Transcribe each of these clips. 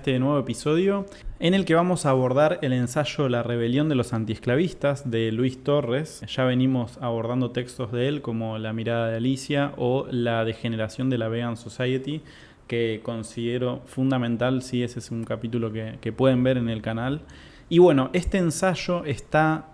Este nuevo episodio en el que vamos a abordar el ensayo La rebelión de los antiesclavistas de Luis Torres. Ya venimos abordando textos de él como La mirada de Alicia o La degeneración de la Vegan Society, que considero fundamental. Sí, ese es un capítulo que pueden ver en el canal. Y bueno, este ensayo está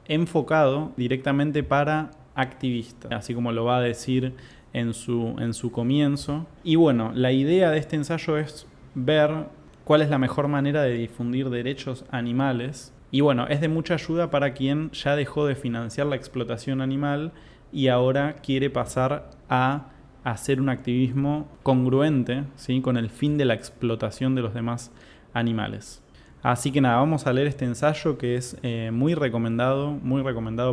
enfocado directamente para activistas, así como lo va a decir en su comienzo. Y bueno, la idea de este ensayo es ver cuál es la mejor manera de difundir derechos animales. Y bueno, es de mucha ayuda para quien ya dejó de financiar la explotación animal y ahora quiere pasar a hacer un activismo congruente, ¿sí?, con el fin de la explotación de los demás animales. Así que nada, vamos a leer este ensayo que es muy recomendado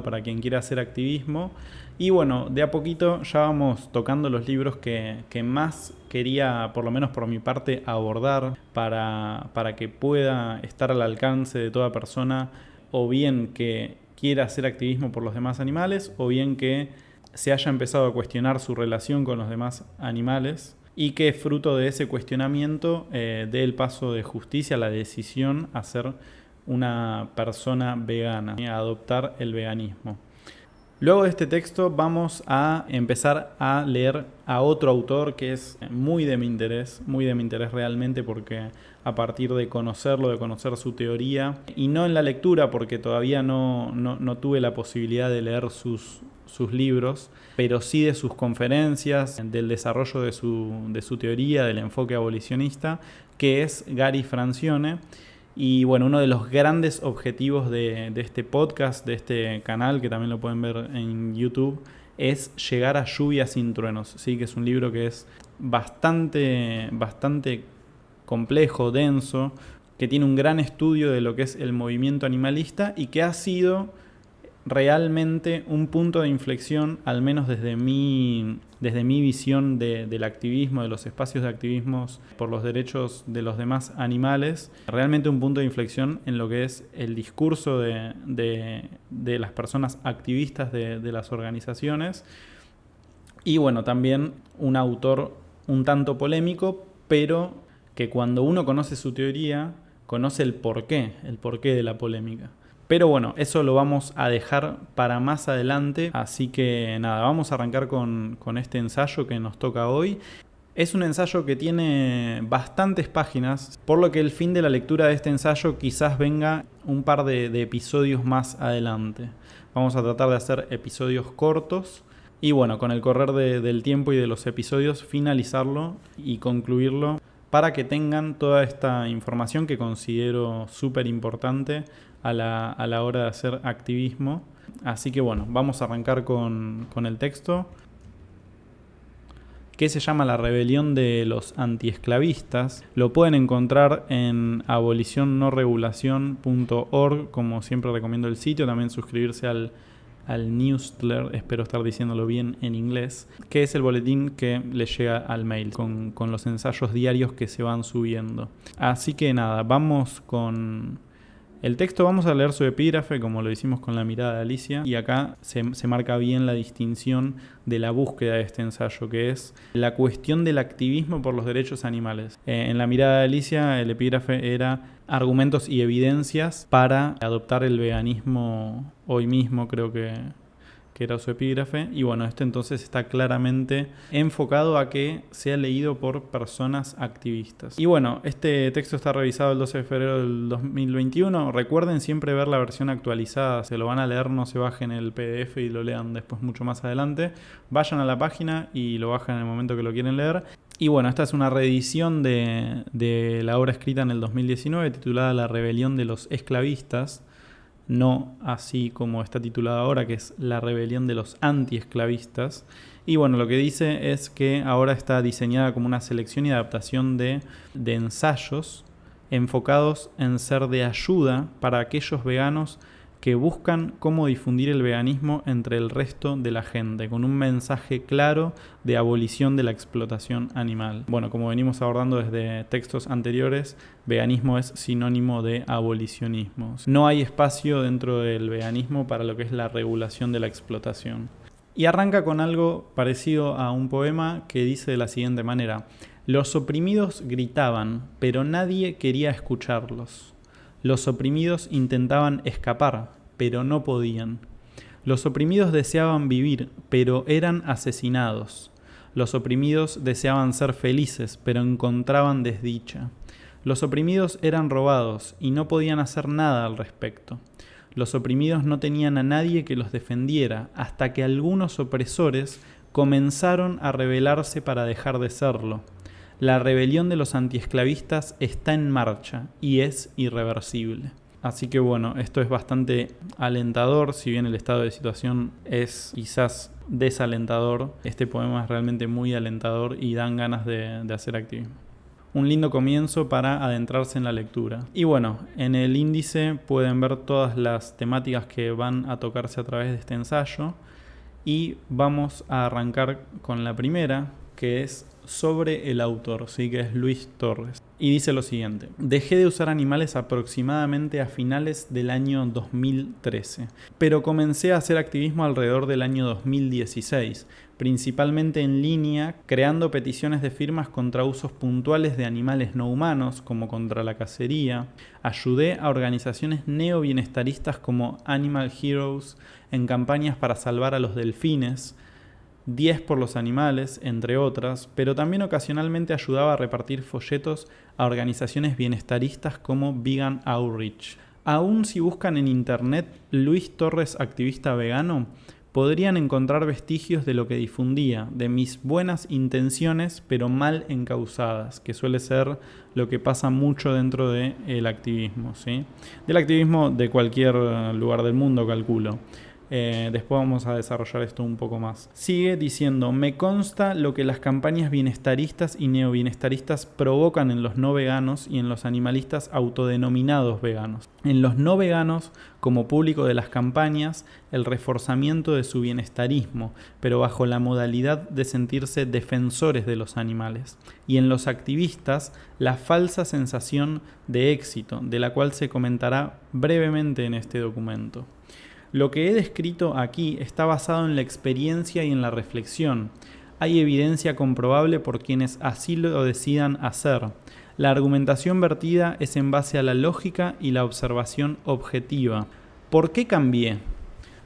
para quien quiera hacer activismo. Y bueno, de a poquito ya vamos tocando los libros que más quería, por lo menos por mi parte, abordar para que pueda estar al alcance de toda persona, o bien que quiera hacer activismo por los demás animales, o bien que se haya empezado a cuestionar su relación con los demás animales, y que fruto de ese cuestionamiento dé el paso de justicia a la decisión a ser una persona vegana, a adoptar el veganismo. Luego de este texto vamos a empezar a leer a otro autor que es muy de mi interés realmente, porque a partir de conocerlo, de conocer su teoría, y no en la lectura porque todavía no tuve la posibilidad de leer sus libros, pero sí de sus conferencias, del desarrollo de su teoría, del enfoque abolicionista, que es Gary Francione. Y bueno, uno de los grandes objetivos de este podcast, de este canal, que también lo pueden ver en YouTube, es llegar a Lluvia sin truenos, ¿sí? Que es un libro que es bastante complejo, denso, que tiene un gran estudio de lo que es el movimiento animalista y que ha sido realmente un punto de inflexión, al menos desde mi visión del activismo, de los espacios de activismos por los derechos de los demás animales, realmente un punto de inflexión en lo que es el discurso de las personas activistas de las organizaciones. Y bueno, también un autor un tanto polémico, pero que cuando uno conoce su teoría, conoce el porqué de la polémica. Pero bueno, eso lo vamos a dejar para más adelante, así que nada, vamos a arrancar con este ensayo que nos toca hoy. Es un ensayo que tiene bastantes páginas, por lo que el fin de la lectura de este ensayo quizás venga un par de episodios más adelante. Vamos a tratar de hacer episodios cortos y bueno, con el correr del tiempo y de los episodios, finalizarlo y concluirlo para que tengan toda esta información que considero súper importante a la hora de hacer activismo. Así que bueno, vamos a arrancar con el texto, que se llama La rebelión de los antiesclavistas. Lo pueden encontrar en abolicionnoregulacion.org, como siempre recomiendo el sitio. También suscribirse al newsletter, espero estar diciéndolo bien en inglés, que es el boletín que les llega al mail con los ensayos diarios que se van subiendo. Así que nada, vamos con el texto. Vamos a leer su epígrafe como lo hicimos con La mirada de Alicia, y acá se marca bien la distinción de la búsqueda de este ensayo, que es la cuestión del activismo por los derechos animales. En La mirada de Alicia el epígrafe era argumentos y evidencias para adoptar el veganismo hoy mismo, creo que era su epígrafe. Y bueno, este entonces está claramente enfocado a que sea leído por personas activistas. Y bueno, este texto está revisado el 12 de febrero del 2021. Recuerden siempre ver la versión actualizada. Se lo van a leer, no se bajen el PDF y lo lean después mucho más adelante. Vayan a la página y lo bajan en el momento que lo quieren leer. Y bueno, esta es una reedición de la obra escrita en el 2019 titulada La rebelión de los esclavistas, no así como está titulada ahora, que es La rebelión de los antiesclavistas. Y bueno, lo que dice es que ahora está diseñada como una selección y adaptación de ensayos enfocados en ser de ayuda para aquellos veganos que buscan cómo difundir el veganismo entre el resto de la gente, con un mensaje claro de abolición de la explotación animal. Bueno, como venimos abordando desde textos anteriores, veganismo es sinónimo de abolicionismo. No hay espacio dentro del veganismo para lo que es la regulación de la explotación. Y arranca con algo parecido a un poema que dice de la siguiente manera: Los oprimidos gritaban, pero nadie quería escucharlos. Los oprimidos intentaban escapar, pero no podían. Los oprimidos deseaban vivir, pero eran asesinados. Los oprimidos deseaban ser felices, pero encontraban desdicha. Los oprimidos eran robados y no podían hacer nada al respecto. Los oprimidos no tenían a nadie que los defendiera, hasta que algunos opresores comenzaron a rebelarse para dejar de serlo. La rebelión de los antiesclavistas está en marcha y es irreversible. Así que bueno, esto es bastante alentador, si bien el estado de situación es quizás desalentador. Este poema es realmente muy alentador y dan ganas de hacer activismo. Un lindo comienzo para adentrarse en la lectura. Y bueno, en el índice pueden ver todas las temáticas que van a tocarse a través de este ensayo. Y vamos a arrancar con la primera, que es sobre el autor, ¿sí? Que es Luis Torres. Y dice lo siguiente: dejé de usar animales aproximadamente a finales del año 2013, pero comencé a hacer activismo alrededor del año 2016, principalmente en línea, creando peticiones de firmas contra usos puntuales de animales no humanos, como contra la cacería. Ayudé a organizaciones neobienestaristas como Animal Heroes en campañas para salvar a los delfines, 10 por los animales, entre otras, pero también ocasionalmente ayudaba a repartir folletos a organizaciones bienestaristas como Vegan Outreach. Aún si buscan en internet Luis Torres activista vegano, podrían encontrar vestigios de lo que difundía, de mis buenas intenciones pero mal encausadas, que suele ser lo que pasa mucho dentro del activismo, ¿sí? Del activismo de cualquier lugar del mundo, calculo. Después vamos a desarrollar esto un poco más. Sigue diciendo: me consta lo que las campañas bienestaristas y neobienestaristas provocan en los no veganos y en los animalistas autodenominados veganos. En los no veganos, como público de las campañas, el reforzamiento de su bienestarismo, pero bajo la modalidad de sentirse defensores de los animales. Y en los activistas, la falsa sensación de éxito, de la cual se comentará brevemente en este documento. Lo que he descrito aquí está basado en la experiencia y en la reflexión. Hay evidencia comprobable por quienes así lo decidan hacer. La argumentación vertida es en base a la lógica y la observación objetiva. ¿Por qué cambié?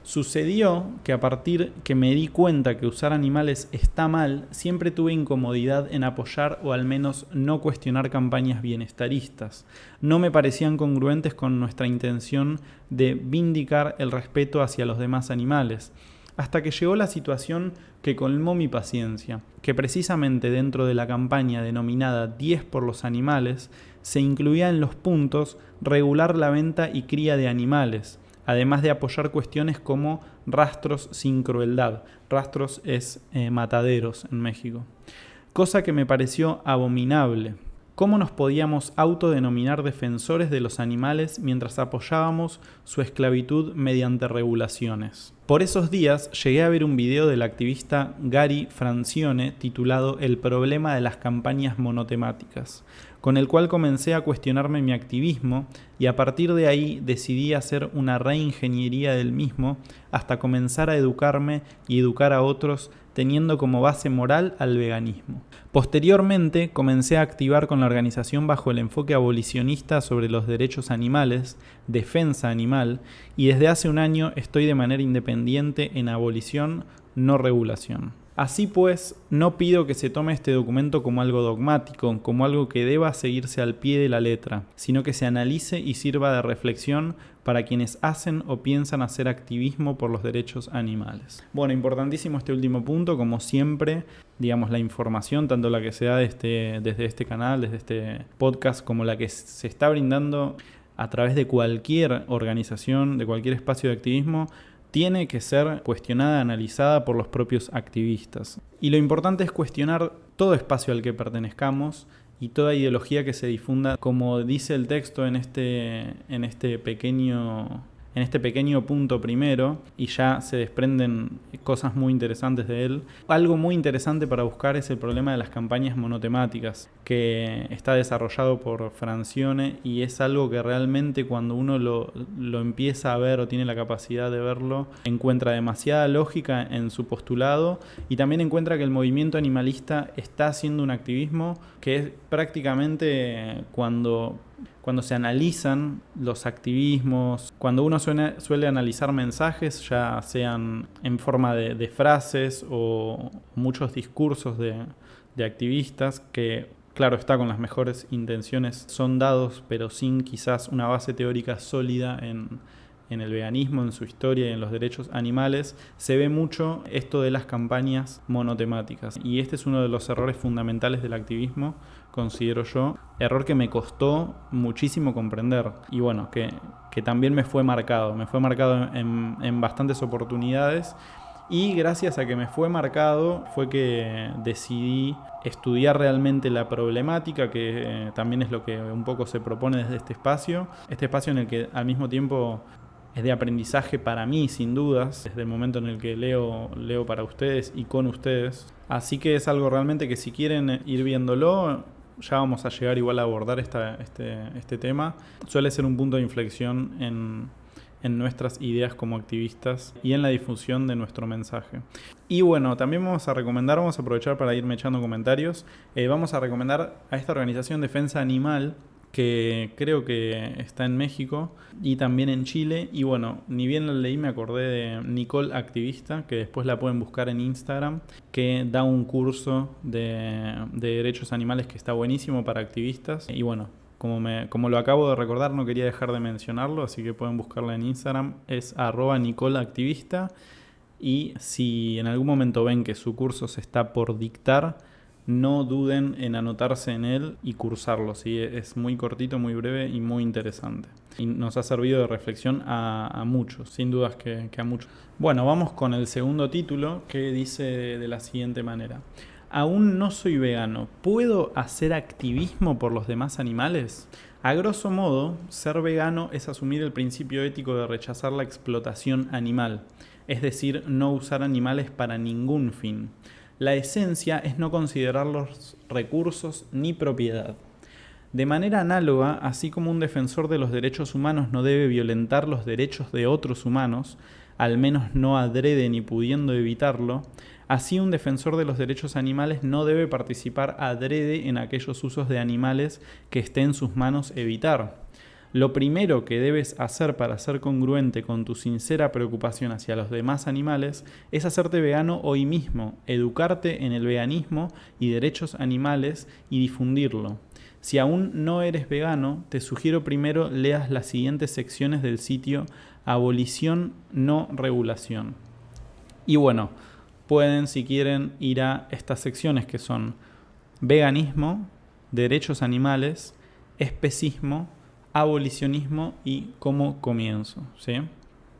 Sucedió que a partir que me di cuenta que usar animales está mal, siempre tuve incomodidad en apoyar o al menos no cuestionar campañas bienestaristas. No me parecían congruentes con nuestra intención de vindicar el respeto hacia los demás animales. Hasta que llegó la situación que colmó mi paciencia, que precisamente dentro de la campaña denominada 10 por los animales, se incluía en los puntos regular la venta y cría de animales, además de apoyar cuestiones como rastros sin crueldad. Rastros es mataderos en México. Cosa que me pareció abominable. ¿Cómo nos podíamos autodenominar defensores de los animales mientras apoyábamos su esclavitud mediante regulaciones? Por esos días llegué a ver un video del activista Gary Francione titulado El problema de las campañas monotemáticas, con el cual comencé a cuestionarme mi activismo y a partir de ahí decidí hacer una reingeniería del mismo hasta comenzar a educarme y educar a otros teniendo como base moral al veganismo. Posteriormente comencé a activar con la organización bajo el enfoque abolicionista sobre los derechos animales, defensa animal, y desde hace un año estoy de manera independiente en abolición, no regulación. Así pues, no pido que se tome este documento como algo dogmático, como algo que deba seguirse al pie de la letra, sino que se analice y sirva de reflexión para quienes hacen o piensan hacer activismo por los derechos animales. Bueno, importantísimo este último punto, como siempre, digamos, la información, tanto la que se da desde este canal, desde este podcast, como la que se está brindando a través de cualquier organización, de cualquier espacio de activismo, tiene que ser cuestionada, analizada por los propios activistas. Y lo importante es cuestionar todo espacio al que pertenezcamos y toda ideología que se difunda, como dice el texto en este pequeño en este pequeño punto primero y ya se desprenden cosas muy interesantes de él. Algo muy interesante para buscar es el problema de las campañas monotemáticas, que está desarrollado por Francione y es algo que realmente cuando uno lo empieza a ver o tiene la capacidad de verlo, encuentra demasiada lógica en su postulado y también encuentra que el movimiento animalista está haciendo un activismo que es prácticamente cuando se analizan los activismos, cuando uno suele analizar mensajes, ya sean en forma de frases o muchos discursos de activistas que, claro está, con las mejores intenciones son dados, pero sin quizás una base teórica sólida en el veganismo, en su historia y en los derechos animales, se ve mucho esto de las campañas monotemáticas. Y este es uno de los errores fundamentales del activismo, considero yo. Error que me costó muchísimo comprender. Y bueno, que también me fue marcado. Me fue marcado en bastantes oportunidades. Y gracias a que me fue marcado fue que decidí estudiar realmente la problemática, que también es lo que un poco se propone desde este espacio en el que al mismo tiempo es de aprendizaje para mí, sin dudas, desde el momento en el que leo para ustedes y con ustedes. Así que es algo realmente que si quieren ir viéndolo, ya vamos a llegar igual a abordar este tema. Suele ser un punto de inflexión en nuestras ideas como activistas y en la difusión de nuestro mensaje. Y bueno, también vamos a aprovechar para irme echando comentarios, vamos a recomendar a esta organización Defensa Animal, que creo que está en México y también en Chile. Y bueno, ni bien la leí me acordé de Nicole Activista, que después la pueden buscar en Instagram, que da un curso de derechos animales que está buenísimo para activistas. Y bueno, como lo acabo de recordar, no quería dejar de mencionarlo, así que pueden buscarla en Instagram, es @NicoleActivista. Y si en algún momento ven que su curso se está por dictar, no duden en anotarse en él y cursarlo, ¿sí? Es muy cortito, muy breve y muy interesante. Y nos ha servido de reflexión a muchos, sin dudas que a muchos. Bueno, vamos con el segundo título, que dice de la siguiente manera. Aún no soy vegano. ¿Puedo hacer activismo por los demás animales? A grosso modo, ser vegano es asumir el principio ético de rechazar la explotación animal, es decir, no usar animales para ningún fin. La esencia es no considerarlos recursos ni propiedad. De manera análoga, así como un defensor de los derechos humanos no debe violentar los derechos de otros humanos, al menos no adrede ni pudiendo evitarlo, así un defensor de los derechos animales no debe participar adrede en aquellos usos de animales que esté en sus manos evitar. Lo primero que debes hacer para ser congruente con tu sincera preocupación hacia los demás animales es hacerte vegano hoy mismo, educarte en el veganismo y derechos animales y difundirlo. Si aún no eres vegano, te sugiero primero leas las siguientes secciones del sitio Abolición no regulación. Y bueno, pueden, si quieren, ir a estas secciones que son veganismo, derechos animales, especismo, abolicionismo y cómo comienzo, ¿sí?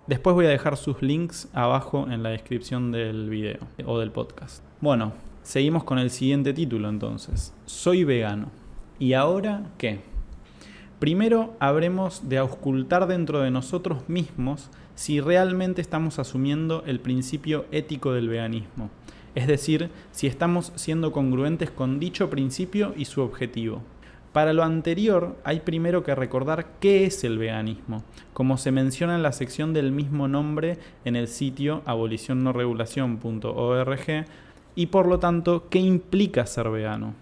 Después voy a dejar sus links abajo en la descripción del video o del podcast. Bueno, seguimos con el siguiente título entonces. Soy vegano. ¿Y ahora qué? Primero habremos de auscultar dentro de nosotros mismos si realmente estamos asumiendo el principio ético del veganismo. Es decir, si estamos siendo congruentes con dicho principio y su objetivo. Para lo anterior, hay primero que recordar qué es el veganismo, como se menciona en la sección del mismo nombre en el sitio abolicionnoregulacion.org, y por lo tanto, qué implica ser vegano.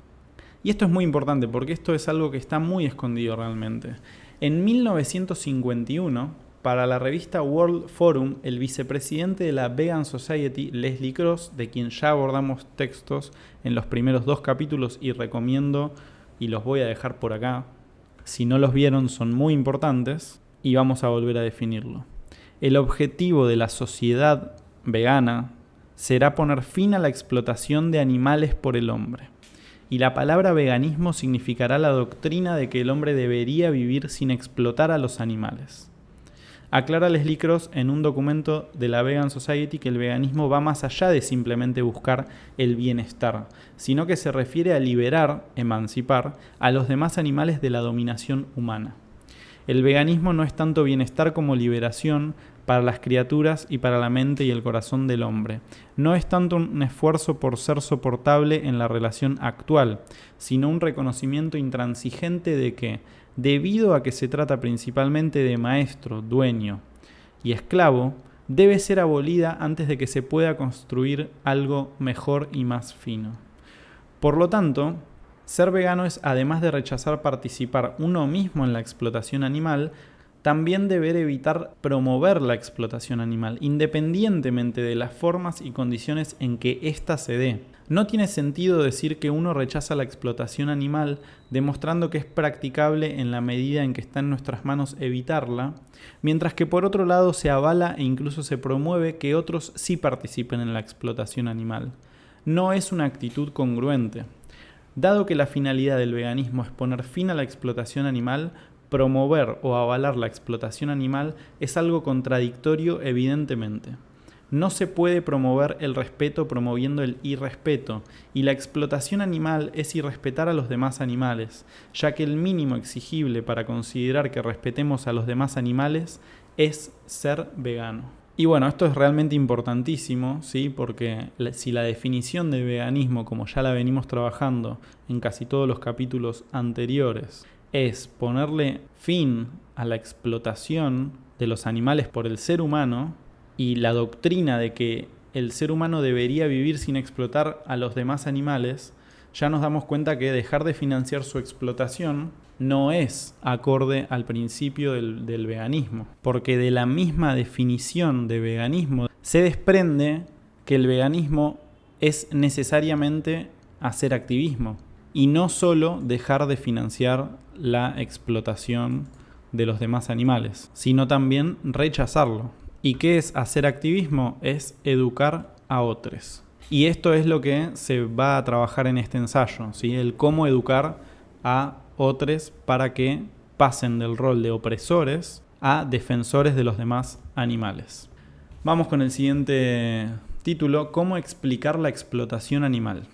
Y esto es muy importante porque esto es algo que está muy escondido realmente. En 1951, para la revista World Forum, el vicepresidente de la Vegan Society, Leslie Cross, de quien ya abordamos textos en los primeros 2 capítulos y recomiendo, y los voy a dejar por acá, si no los vieron son muy importantes, y vamos a volver a definirlo. El objetivo de la sociedad vegana será poner fin a la explotación de animales por el hombre. Y la palabra veganismo significará la doctrina de que el hombre debería vivir sin explotar a los animales. Aclara Leslie Cross en un documento de la Vegan Society que el veganismo va más allá de simplemente buscar el bienestar, sino que se refiere a liberar, emancipar, a los demás animales de la dominación humana. El veganismo no es tanto bienestar como liberación para las criaturas y para la mente y el corazón del hombre. No es tanto un esfuerzo por ser soportable en la relación actual, sino un reconocimiento intransigente de que, debido a que se trata principalmente de maestro, dueño y esclavo, debe ser abolida antes de que se pueda construir algo mejor y más fino. Por lo tanto, ser vegano es, además de rechazar participar uno mismo en la explotación animal, también deber evitar promover la explotación animal, independientemente de las formas y condiciones en que ésta se dé. No tiene sentido decir que uno rechaza la explotación animal, demostrando que es practicable en la medida en que está en nuestras manos evitarla, mientras que por otro lado se avala e incluso se promueve que otros sí participen en la explotación animal. No es una actitud congruente. Dado que la finalidad del veganismo es poner fin a la explotación animal, promover o avalar la explotación animal es algo contradictorio evidentemente. No se puede promover el respeto promoviendo el irrespeto, y la explotación animal es irrespetar a los demás animales, ya que el mínimo exigible para considerar que respetemos a los demás animales es ser vegano. Y bueno, esto es realmente importantísimo, ¿sí? Porque si la definición de veganismo, como ya la venimos trabajando en casi todos los capítulos anteriores, es ponerle fin a la explotación de los animales por el ser humano, y la doctrina de que el ser humano debería vivir sin explotar a los demás animales, ya nos damos cuenta que dejar de financiar su explotación no es acorde al principio del veganismo, porque de la misma definición de veganismo se desprende que el veganismo es necesariamente hacer activismo y no solo dejar de financiar la explotación de los demás animales, sino también rechazarlo. ¿Y qué es hacer activismo? Es educar a otros. Y esto es lo que se va a trabajar en este ensayo, ¿sí? El cómo educar a otros para que pasen del rol de opresores a defensores de los demás animales. Vamos con el siguiente título: ¿Cómo explicar la explotación animal?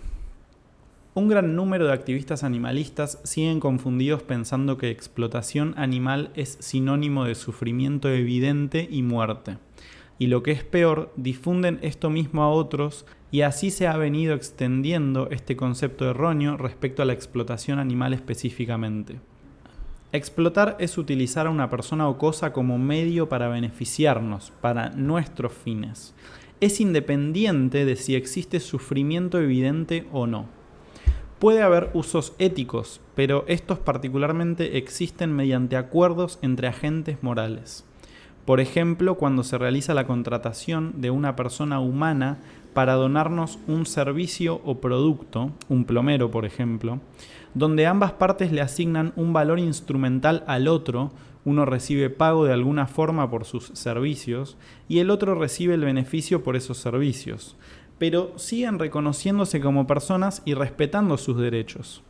Un gran número de activistas animalistas siguen confundidos pensando que explotación animal es sinónimo de sufrimiento evidente y muerte. Y lo que es peor, difunden esto mismo a otros, y así se ha venido extendiendo este concepto erróneo respecto a la explotación animal específicamente. Explotar es utilizar a una persona o cosa como medio para beneficiarnos, para nuestros fines. Es independiente de si existe sufrimiento evidente o no. Puede haber usos éticos, pero estos particularmente existen mediante acuerdos entre agentes morales. Por ejemplo, cuando se realiza la contratación de una persona humana para donarnos un servicio o producto, un plomero por ejemplo, donde ambas partes le asignan un valor instrumental al otro, uno recibe pago de alguna forma por sus servicios y el otro recibe el beneficio por esos servicios, pero siguen reconociéndose como personas y respetando sus derechos.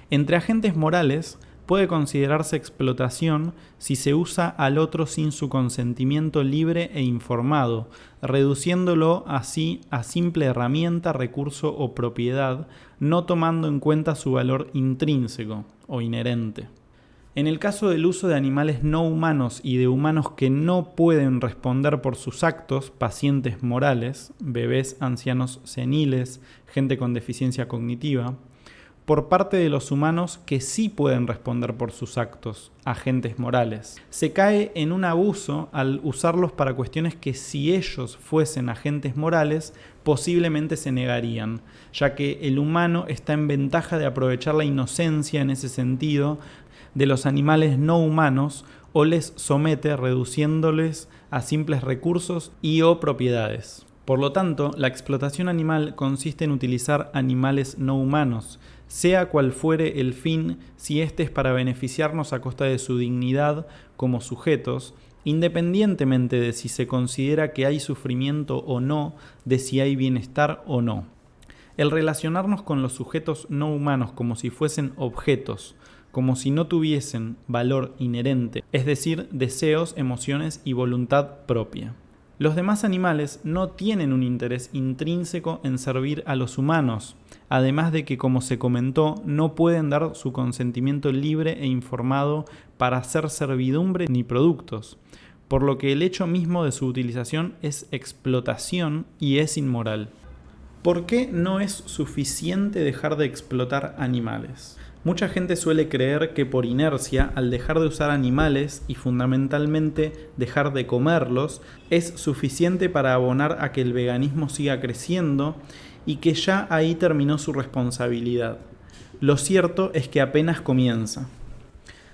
Entre agentes morales puede considerarse explotación si se usa al otro sin su consentimiento libre e informado, reduciéndolo así a simple herramienta, recurso o propiedad, no tomando en cuenta su valor intrínseco o inherente. En el caso del uso de animales no humanos y de humanos que no pueden responder por sus actos, pacientes morales, bebés, ancianos seniles, gente con deficiencia cognitiva, por parte de los humanos que sí pueden responder por sus actos, agentes morales. Se cae en un abuso al usarlos para cuestiones que si ellos fuesen agentes morales, posiblemente se negarían, ya que el humano está en ventaja de aprovechar la inocencia en ese sentido de los animales no humanos o les somete reduciéndoles a simples recursos y o propiedades. Por lo tanto, la explotación animal consiste en utilizar animales no humanos, sea cual fuere el fin, si éste es para beneficiarnos a costa de su dignidad como sujetos, independientemente de si se considera que hay sufrimiento o no, de si hay bienestar o no. El relacionarnos con los sujetos no humanos como si fuesen objetos, como si no tuviesen valor inherente, es decir, deseos, emociones y voluntad propia. Los demás animales no tienen un interés intrínseco en servir a los humanos, además de que, como se comentó, no pueden dar su consentimiento libre e informado para hacer servidumbre ni productos, por lo que el hecho mismo de su utilización es explotación y es inmoral. ¿Por qué no es suficiente dejar de explotar animales? Mucha gente suele creer que por inercia, al dejar de usar animales y fundamentalmente dejar de comerlos, es suficiente para abonar a que el veganismo siga creciendo y que ya ahí terminó su responsabilidad. Lo cierto es que apenas comienza.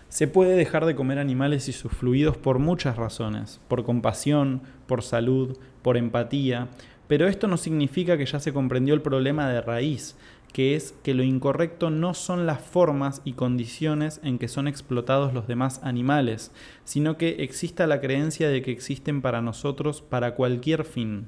Se puede dejar de comer animales y sus fluidos por muchas razones, por compasión, por salud, por empatía, pero esto no significa que ya se comprendió el problema de raíz, que es que lo incorrecto no son las formas y condiciones en que son explotados los demás animales, sino que exista la creencia de que existen para nosotros para cualquier fin.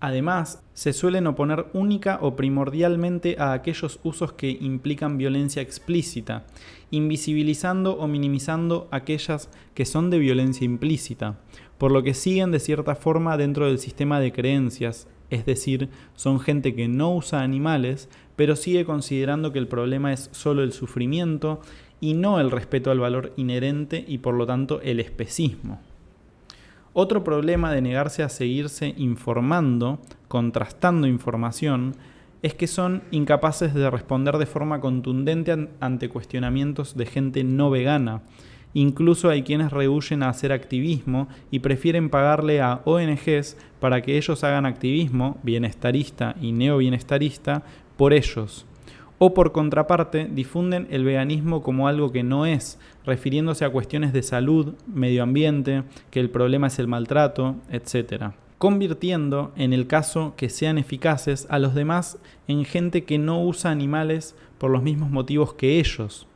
Además, se suelen oponer única o primordialmente a aquellos usos que implican violencia explícita, invisibilizando o minimizando aquellas que son de violencia implícita, por lo que siguen de cierta forma dentro del sistema de creencias, es decir, son gente que no usa animales, pero sigue considerando que el problema es solo el sufrimiento y no el respeto al valor inherente y por lo tanto el especismo. Otro problema de negarse a seguirse informando, contrastando información, es que son incapaces de responder de forma contundente ante cuestionamientos de gente no vegana. Incluso hay quienes rehúyen a hacer activismo y prefieren pagarle a ONGs para que ellos hagan activismo, bienestarista y neobienestarista, por ellos. O por contraparte, difunden el veganismo como algo que no es, refiriéndose a cuestiones de salud, medio ambiente, que el problema es el maltrato, etc. Convirtiendo, en el caso que sean eficaces, a los demás en gente que no usa animales por los mismos motivos que ellos,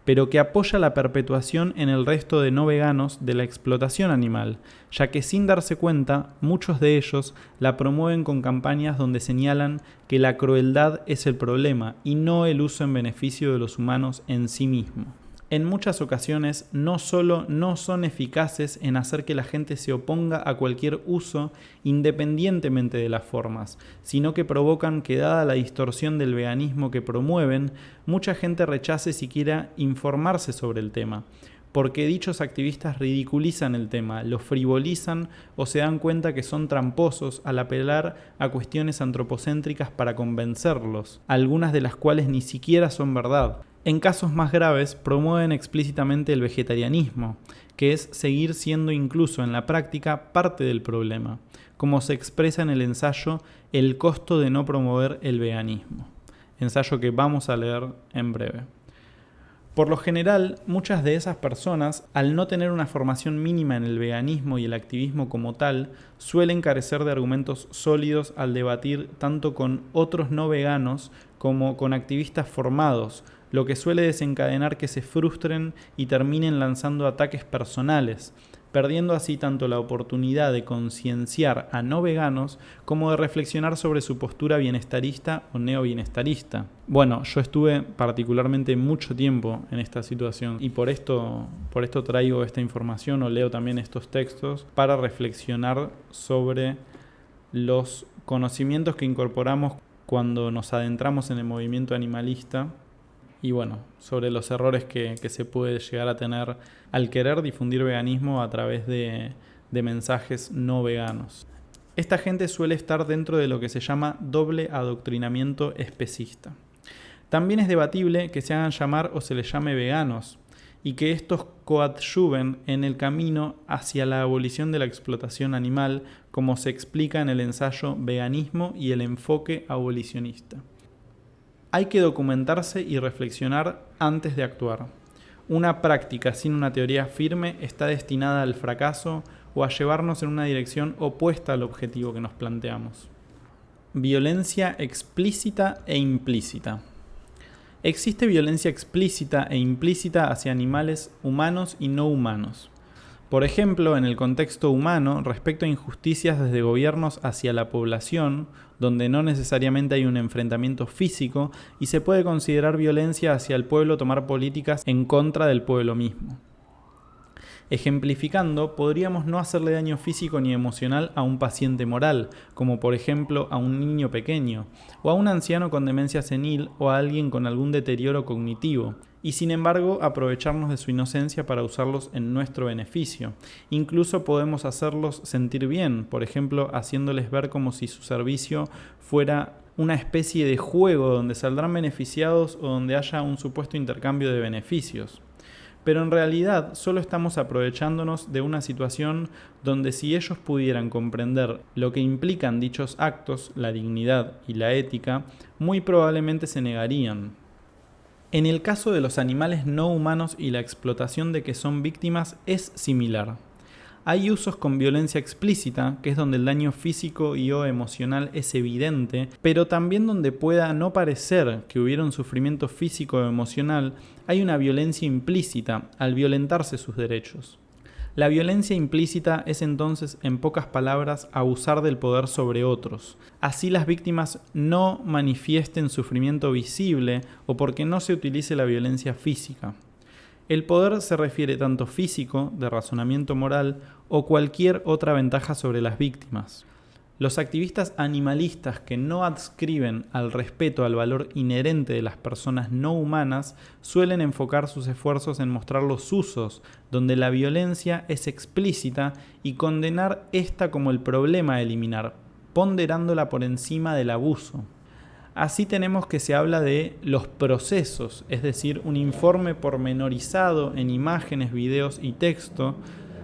pero que apoya la perpetuación en el resto de no veganos de la explotación animal, ya que sin darse cuenta, muchos de ellos la promueven con campañas donde señalan que la crueldad es el problema y no el uso en beneficio de los humanos en sí mismo. En muchas ocasiones no solo no son eficaces en hacer que la gente se oponga a cualquier uso independientemente de las formas, sino que provocan que, dada la distorsión del veganismo que promueven, mucha gente rechace siquiera informarse sobre el tema, porque dichos activistas ridiculizan el tema, lo frivolizan o se dan cuenta que son tramposos al apelar a cuestiones antropocéntricas para convencerlos, algunas de las cuales ni siquiera son verdad. En casos más graves, promueven explícitamente el vegetarianismo, que es seguir siendo incluso en la práctica parte del problema, como se expresa en el ensayo El costo de no promover el veganismo, ensayo que vamos a leer en breve. Por lo general, muchas de esas personas, al no tener una formación mínima en el veganismo y el activismo como tal, suelen carecer de argumentos sólidos al debatir tanto con otros no veganos como con activistas formados, lo que suele desencadenar que se frustren y terminen lanzando ataques personales, perdiendo así tanto la oportunidad de concienciar a no veganos como de reflexionar sobre su postura bienestarista o neobienestarista. Bueno, yo estuve particularmente mucho tiempo en esta situación y por esto traigo esta información o leo también estos textos para reflexionar sobre los conocimientos que incorporamos cuando nos adentramos en el movimiento animalista. Y bueno, sobre los errores que se puede llegar a tener al querer difundir veganismo a través de mensajes no veganos. Esta gente suele estar dentro de lo que se llama doble adoctrinamiento especista. También es debatible que se hagan llamar o se les llame veganos y que estos coadyuven en el camino hacia la abolición de la explotación animal, como se explica en el ensayo Veganismo y el enfoque abolicionista. Hay que documentarse y reflexionar antes de actuar. Una práctica sin una teoría firme está destinada al fracaso o a llevarnos en una dirección opuesta al objetivo que nos planteamos. Violencia explícita e implícita. Existe violencia explícita e implícita hacia animales humanos y no humanos. Por ejemplo, en el contexto humano, respecto a injusticias desde gobiernos hacia la población, donde no necesariamente hay un enfrentamiento físico, y se puede considerar violencia hacia el pueblo tomar políticas en contra del pueblo mismo. Ejemplificando, podríamos no hacerle daño físico ni emocional a un paciente moral, como por ejemplo a un niño pequeño, o a un anciano con demencia senil o a alguien con algún deterioro cognitivo, y sin embargo aprovecharnos de su inocencia para usarlos en nuestro beneficio. Incluso podemos hacerlos sentir bien, por ejemplo haciéndoles ver como si su servicio fuera una especie de juego donde saldrán beneficiados o donde haya un supuesto intercambio de beneficios. Pero en realidad solo estamos aprovechándonos de una situación donde si ellos pudieran comprender lo que implican dichos actos, la dignidad y la ética, muy probablemente se negarían. En el caso de los animales no humanos y la explotación de que son víctimas es similar. Hay usos con violencia explícita, que es donde el daño físico y o emocional es evidente, pero también donde pueda no parecer que hubiera un sufrimiento físico o emocional, hay una violencia implícita al violentarse sus derechos. La violencia implícita es entonces, en pocas palabras, abusar del poder sobre otros. Así las víctimas no manifiesten sufrimiento visible o porque no se utilice la violencia física. El poder se refiere tanto físico, de razonamiento moral, o cualquier otra ventaja sobre las víctimas. Los activistas animalistas que no adscriben al respeto al valor inherente de las personas no humanas suelen enfocar sus esfuerzos en mostrar los usos, donde la violencia es explícita, y condenar esta como el problema a eliminar, ponderándola por encima del abuso. Así tenemos que se habla de los procesos, es decir, un informe pormenorizado en imágenes, videos y texto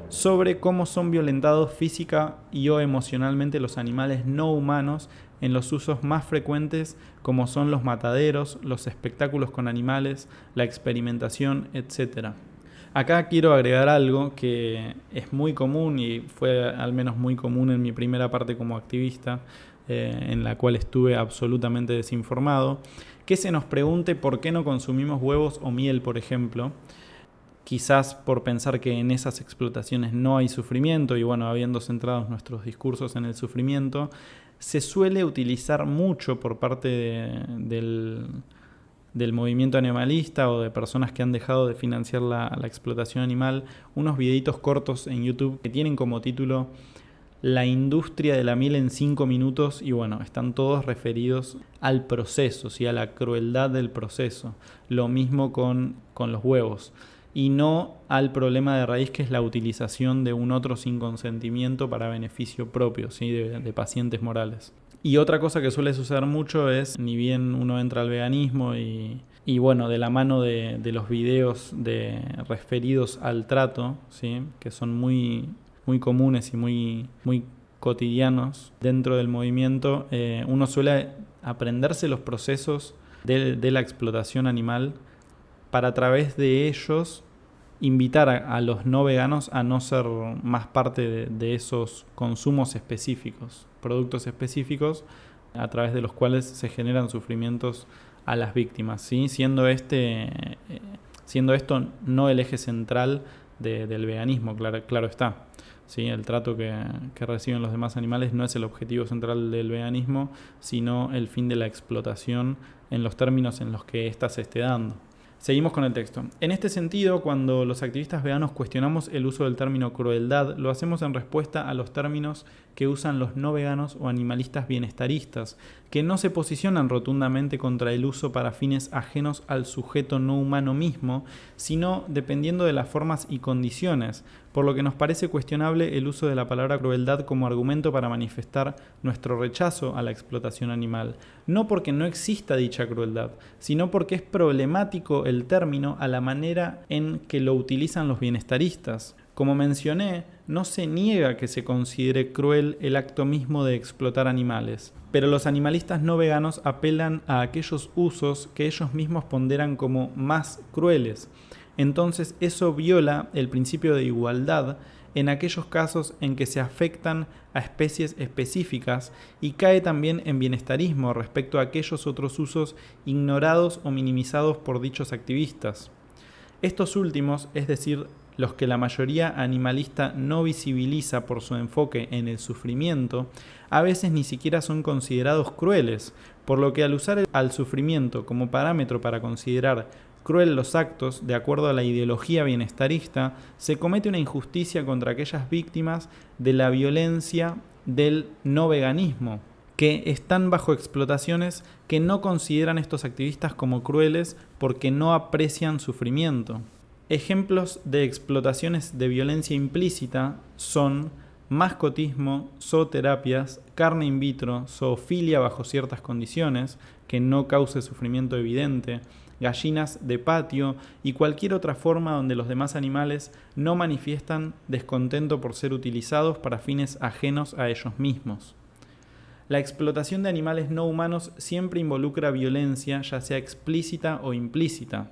sobre cómo son violentados física y o emocionalmente los animales no humanos en los usos más frecuentes como son los mataderos, los espectáculos con animales, la experimentación, etc. Acá quiero agregar algo que es muy común y fue al menos muy común en mi primera parte como activista, en la cual estuve absolutamente desinformado, que se nos pregunte por qué no consumimos huevos o miel, por ejemplo, quizás por pensar que en esas explotaciones no hay sufrimiento y bueno, habiendo centrado nuestros discursos en el sufrimiento, se suele utilizar mucho por parte del movimiento animalista o de personas que han dejado de financiar la explotación animal, unos videitos cortos en YouTube que tienen como título La industria de la miel en 5 minutos y bueno, están todos referidos al proceso, ¿sí? A la crueldad del proceso. Lo mismo con los huevos y no al problema de raíz que es la utilización de un otro sin consentimiento para beneficio propio, ¿sí? de pacientes morales. Y otra cosa que suele suceder mucho es, ni bien uno entra al veganismo y bueno, de la mano de los videos referidos al trato, ¿sí? Que son muy comunes y muy cotidianos dentro del movimiento, uno suele aprenderse los procesos de la explotación animal para a través de ellos invitar a los no veganos a no ser más parte de esos consumos específicos, productos específicos a través de los cuales se generan sufrimientos a las víctimas, ¿sí? Siendo esto no el eje central del veganismo, claro está. ¿Sí? El trato que reciben los demás animales no es el objetivo central del veganismo, sino el fin de la explotación en los términos en los que ésta se esté dando. Seguimos con el texto. En este sentido, cuando los activistas veganos cuestionamos el uso del término crueldad, lo hacemos en respuesta a los términos que usan los no veganos o animalistas bienestaristas, que no se posicionan rotundamente contra el uso para fines ajenos al sujeto no humano mismo, sino dependiendo de las formas y condiciones, por lo que nos parece cuestionable el uso de la palabra crueldad como argumento para manifestar nuestro rechazo a la explotación animal, no porque no exista dicha crueldad, sino porque es problemático el término a la manera en que lo utilizan los bienestaristas. Como mencioné, no se niega que se considere cruel el acto mismo de explotar animales, pero los animalistas no veganos apelan a aquellos usos que ellos mismos ponderan como más crueles. Entonces eso viola el principio de igualdad en aquellos casos en que se afectan a especies específicas y cae también en bienestarismo respecto a aquellos otros usos ignorados o minimizados por dichos activistas. Estos últimos, es decir, los que la mayoría animalista no visibiliza por su enfoque en el sufrimiento, a veces ni siquiera son considerados crueles, por lo que al usar al sufrimiento como parámetro para considerar cruel los actos, de acuerdo a la ideología bienestarista, se comete una injusticia contra aquellas víctimas de la violencia del no veganismo, que están bajo explotaciones que no consideran estos activistas como crueles porque no aprecian sufrimiento. Ejemplos de explotaciones de violencia implícita son mascotismo, zooterapias, carne in vitro, zoofilia bajo ciertas condiciones que no cause sufrimiento evidente, gallinas de patio y cualquier otra forma donde los demás animales no manifiestan descontento por ser utilizados para fines ajenos a ellos mismos. La explotación de animales no humanos siempre involucra violencia, ya sea explícita o implícita.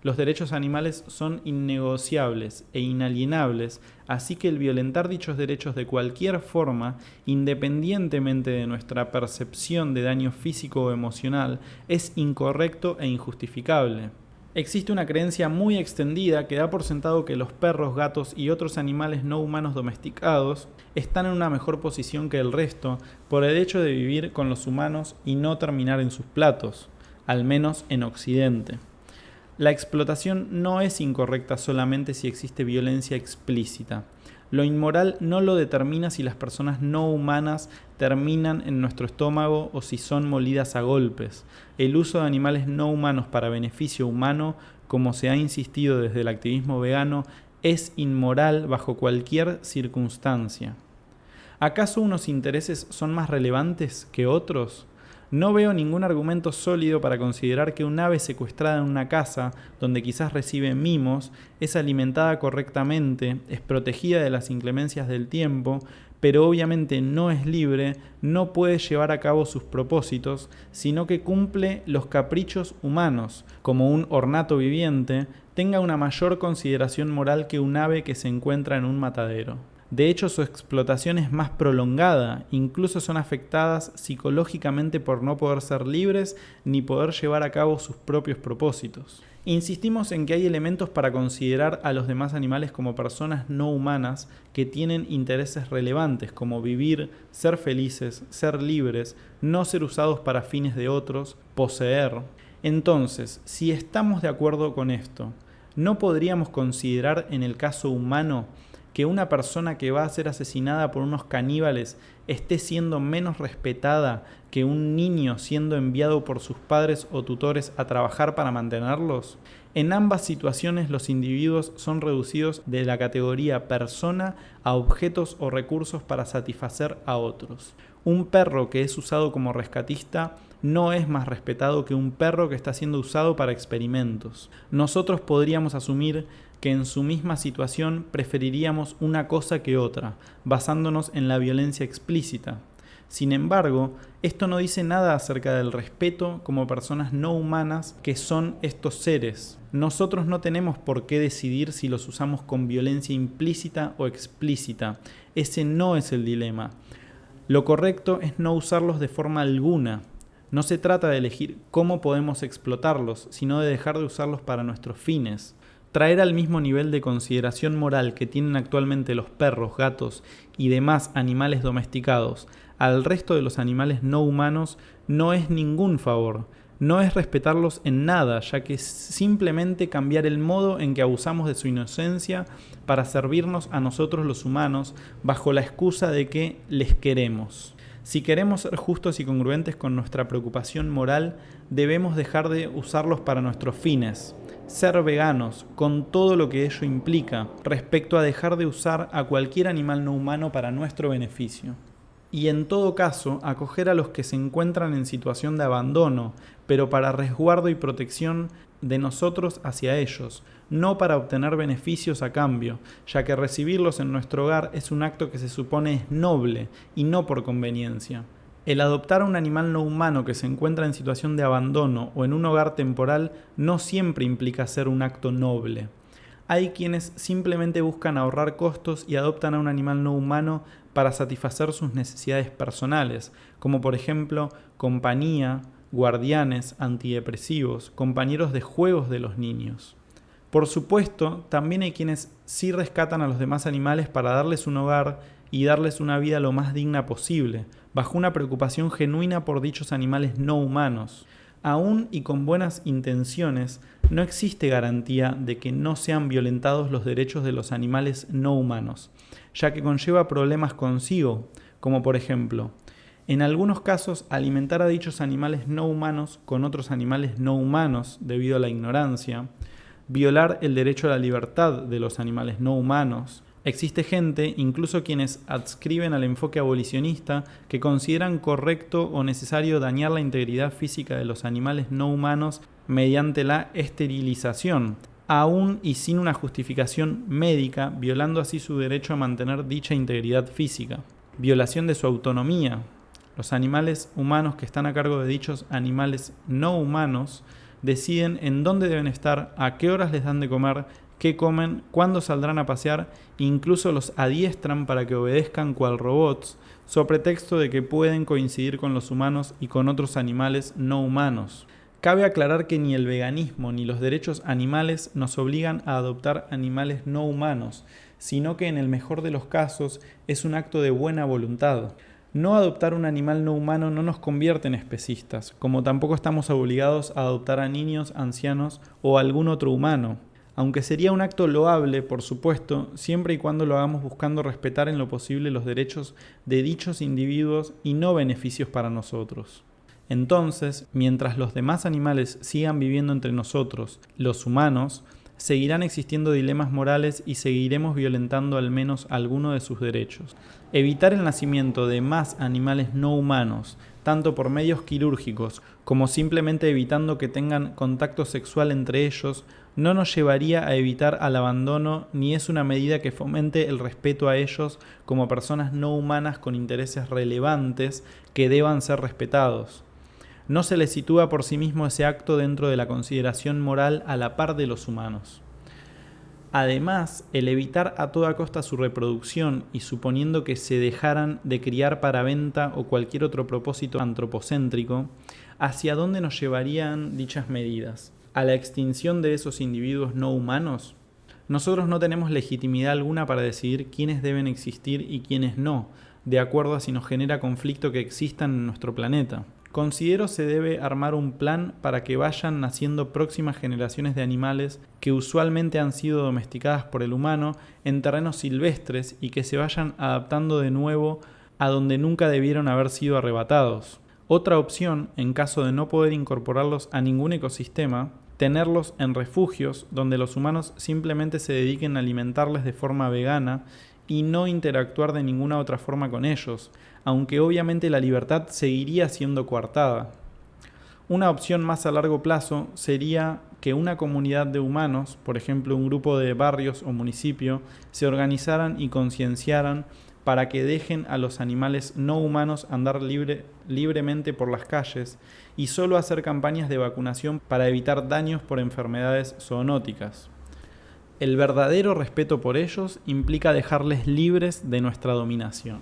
Los derechos animales son innegociables e inalienables, así que el violentar dichos derechos de cualquier forma, independientemente de nuestra percepción de daño físico o emocional, es incorrecto e injustificable. Existe una creencia muy extendida que da por sentado que los perros, gatos y otros animales no humanos domesticados están en una mejor posición que el resto por el hecho de vivir con los humanos y no terminar en sus platos, al menos en Occidente. La explotación no es incorrecta solamente si existe violencia explícita. Lo inmoral no lo determina si las personas no humanas terminan en nuestro estómago o si son molidas a golpes. El uso de animales no humanos para beneficio humano, como se ha insistido desde el activismo vegano, es inmoral bajo cualquier circunstancia. ¿Acaso unos intereses son más relevantes que otros? No veo ningún argumento sólido para considerar que un ave secuestrada en una casa, donde quizás recibe mimos, es alimentada correctamente, es protegida de las inclemencias del tiempo, pero obviamente no es libre, no puede llevar a cabo sus propósitos, sino que cumple los caprichos humanos, como un ornato viviente, tenga una mayor consideración moral que un ave que se encuentra en un matadero. De hecho, su explotación es más prolongada, incluso son afectadas psicológicamente por no poder ser libres ni poder llevar a cabo sus propios propósitos. Insistimos en que hay elementos para considerar a los demás animales como personas no humanas que tienen intereses relevantes como vivir, ser felices, ser libres, no ser usados para fines de otros, poseer. Entonces, si estamos de acuerdo con esto, ¿no podríamos considerar en el caso humano que una persona que va a ser asesinada por unos caníbales esté siendo menos respetada que un niño siendo enviado por sus padres o tutores a trabajar para mantenerlos? En ambas situaciones los individuos son reducidos de la categoría persona a objetos o recursos para satisfacer a otros. Un perro que es usado como rescatista no es más respetado que un perro que está siendo usado para experimentos. Nosotros podríamos asumir que en su misma situación preferiríamos una cosa que otra, basándonos en la violencia explícita. Sin embargo, esto no dice nada acerca del respeto como personas no humanas que son estos seres. Nosotros no tenemos por qué decidir si los usamos con violencia implícita o explícita. Ese no es el dilema. Lo correcto es no usarlos de forma alguna. No se trata de elegir cómo podemos explotarlos, sino de dejar de usarlos para nuestros fines. Traer al mismo nivel de consideración moral que tienen actualmente los perros, gatos y demás animales domesticados al resto de los animales no humanos no es ningún favor, no es respetarlos en nada, ya que es simplemente cambiar el modo en que abusamos de su inocencia para servirnos a nosotros los humanos bajo la excusa de que les queremos. Si queremos ser justos y congruentes con nuestra preocupación moral, debemos dejar de usarlos para nuestros fines. Ser veganos, con todo lo que ello implica, respecto a dejar de usar a cualquier animal no humano para nuestro beneficio. Y en todo caso, acoger a los que se encuentran en situación de abandono, pero para resguardo y protección de nosotros hacia ellos, no para obtener beneficios a cambio, ya que recibirlos en nuestro hogar es un acto que se supone es noble y no por conveniencia. El adoptar a un animal no humano que se encuentra en situación de abandono o en un hogar temporal no siempre implica ser un acto noble. Hay quienes simplemente buscan ahorrar costos y adoptan a un animal no humano para satisfacer sus necesidades personales, como por ejemplo compañía, guardianes, antidepresivos, compañeros de juegos de los niños. Por supuesto, también hay quienes sí rescatan a los demás animales para darles un hogar y darles una vida lo más digna posible, bajo una preocupación genuina por dichos animales no humanos. Aún y con buenas intenciones, no existe garantía de que no sean violentados los derechos de los animales no humanos, ya que conlleva problemas consigo, como por ejemplo, en algunos casos alimentar a dichos animales no humanos con otros animales no humanos debido a la ignorancia, violar el derecho a la libertad de los animales no humanos. Existe gente, incluso quienes adscriben al enfoque abolicionista, que consideran correcto o necesario dañar la integridad física de los animales no humanos mediante la esterilización, aún y sin una justificación médica, violando así su derecho a mantener dicha integridad física. Violación de su autonomía. Los animales humanos que están a cargo de dichos animales no humanos deciden en dónde deben estar, a qué horas les dan de comer, qué comen, cuándo saldrán a pasear, incluso los adiestran para que obedezcan cual robots, sobre pretexto de que pueden coincidir con los humanos y con otros animales no humanos. Cabe aclarar que ni el veganismo ni los derechos animales nos obligan a adoptar animales no humanos, sino que en el mejor de los casos es un acto de buena voluntad. No adoptar un animal no humano no nos convierte en especistas, como tampoco estamos obligados a adoptar a niños, ancianos o algún otro humano. Aunque sería un acto loable, por supuesto, siempre y cuando lo hagamos buscando respetar en lo posible los derechos de dichos individuos y no beneficios para nosotros. Entonces, mientras los demás animales sigan viviendo entre nosotros, los humanos, seguirán existiendo dilemas morales y seguiremos violentando al menos alguno de sus derechos. Evitar el nacimiento de más animales no humanos, tanto por medios quirúrgicos como simplemente evitando que tengan contacto sexual entre ellos, no nos llevaría a evitar al abandono ni es una medida que fomente el respeto a ellos como personas no humanas con intereses relevantes que deban ser respetados. No se les sitúa por sí mismo ese acto dentro de la consideración moral a la par de los humanos. Además, el evitar a toda costa su reproducción y suponiendo que se dejaran de criar para venta o cualquier otro propósito antropocéntrico, ¿hacia dónde nos llevarían dichas medidas? ¿A la extinción de esos individuos no humanos? Nosotros no tenemos legitimidad alguna para decidir quiénes deben existir y quiénes no, de acuerdo a si nos genera conflicto que existan en nuestro planeta. Considero se debe armar un plan para que vayan naciendo próximas generaciones de animales que usualmente han sido domesticadas por el humano en terrenos silvestres y que se vayan adaptando de nuevo a donde nunca debieron haber sido arrebatados. Otra opción, en caso de no poder incorporarlos a ningún ecosistema, tenerlos en refugios donde los humanos simplemente se dediquen a alimentarles de forma vegana y no interactuar de ninguna otra forma con ellos, aunque obviamente la libertad seguiría siendo coartada. Una opción más a largo plazo sería que una comunidad de humanos, por ejemplo un grupo de barrios o municipio, se organizaran y concienciaran para que dejen a los animales no humanos andar libremente por las calles y solo hacer campañas de vacunación para evitar daños por enfermedades zoonóticas. El verdadero respeto por ellos implica dejarles libres de nuestra dominación.